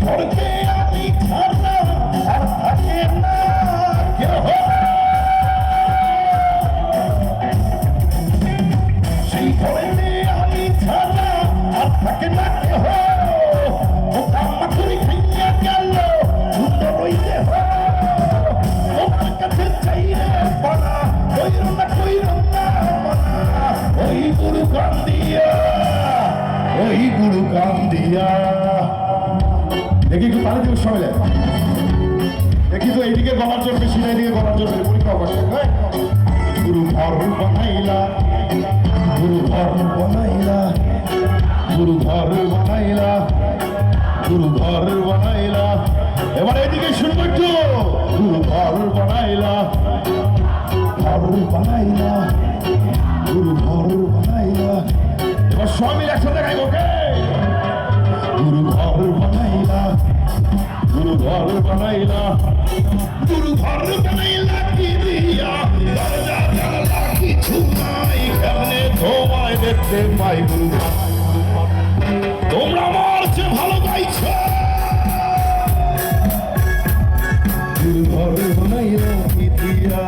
ঘরকে আমি ছাড়া আর থাকে না কেহ, সেই ঘরেতে আমি ছাড়া আর থাকে না কেহ, পোকামাকড়ি খাইয়া গেল সুন্দর ওই দেহ, তোমার কাছে চাইলে পানা কইর না মানা, ওই গুরু কান্দিয়া, ওই গুরু কান্দিয়া। দেখি একটু তাহলে দিবস সবাই দেখি তো এইদিকে গলার জোর বেশি না, এইদিকে গলার জোর বেশি, পরীক্ষা করছে। গুরু ঘর বানাইলা, গুরু ঘর বানাইলা, গুরু ঘর বানাইলা, গুরু ঘর বানাইলা। এবার এদিকে শুনবো একটু, গুরু ঘর বানাইলা, ঘর বানাইলা, গুরু ঘর বানাইলা। এবার সবাই একসাথে গাইব, কে? গুরু ঘর বানাইলা, গুরু ঘর বানাইলা, গুরু ঘর বানাইলা কি দিয়া, দরজা জানালা কিছু নাই, কেমনে তোমায় দেখতে পাই গুরু। তোমরা আমার চেয়ে ভালো গাইছ। গুরু ঘর বানাইলা কি দিয়া,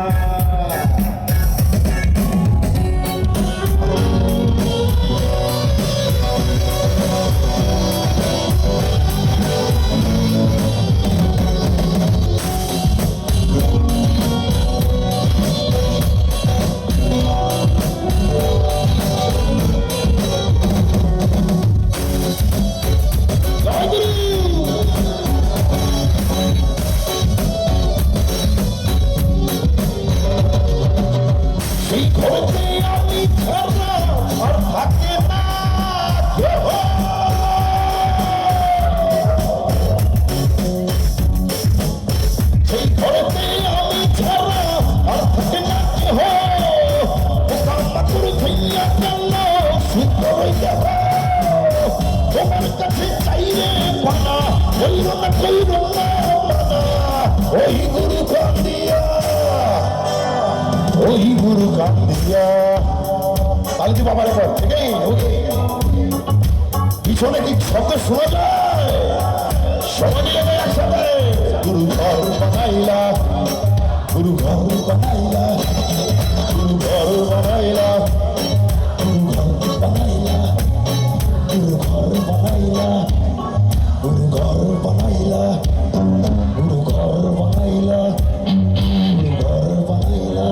সেই ঘরেতে আমি ছাড়া আর থাকে না কেহ, সেই ঘরেতে আমি ছাড়া আর থাকে না কেহ, পোকামাকড়ি খাইয়া গেল সুন্দর ওই দেহ, তোমার কাছে চাইলে পানা কইর না মানা, ওই গুরু কান্দিয়া, ওই গুরু কান্দিয়া। তাহলে কি বাবার এখন ঠিক পিছনে কি শব্দ শোনা যায়? সবাই মিলে একসাথে গুরু ঘর বানাইলা, গুরু ঘর বানাইলা, গুরু ঘর বানাইলা, গুরু ঘর বানাইলা, গুরু ঘর বানাইলা, গুরু ঘর বানাইলা, গুরু ঘর বানাইলা, গুরু ঘর বানাইলা,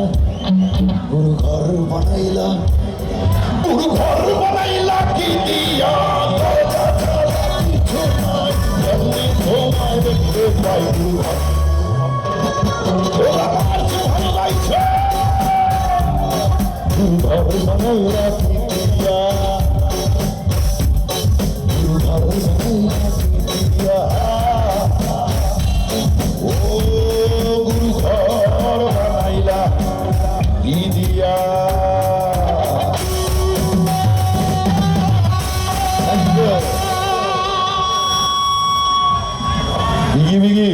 গুরু ঘর বানাইলা, গুরু ঘর বানাইলা কি দিয়া, দরজা জানালা কিছু নাই, কেমনে তোমায় দেখতে পাই গুরু ঘর। ওরা আমার চেয়ে ভালো গাইছে। গুরু ঘর বানাইলা কি দিয়া, গুরু ঘর বানাইলা কি দিয়া, ও গুরু ঘর বানাইলা কি দিয়া। Biggie biggie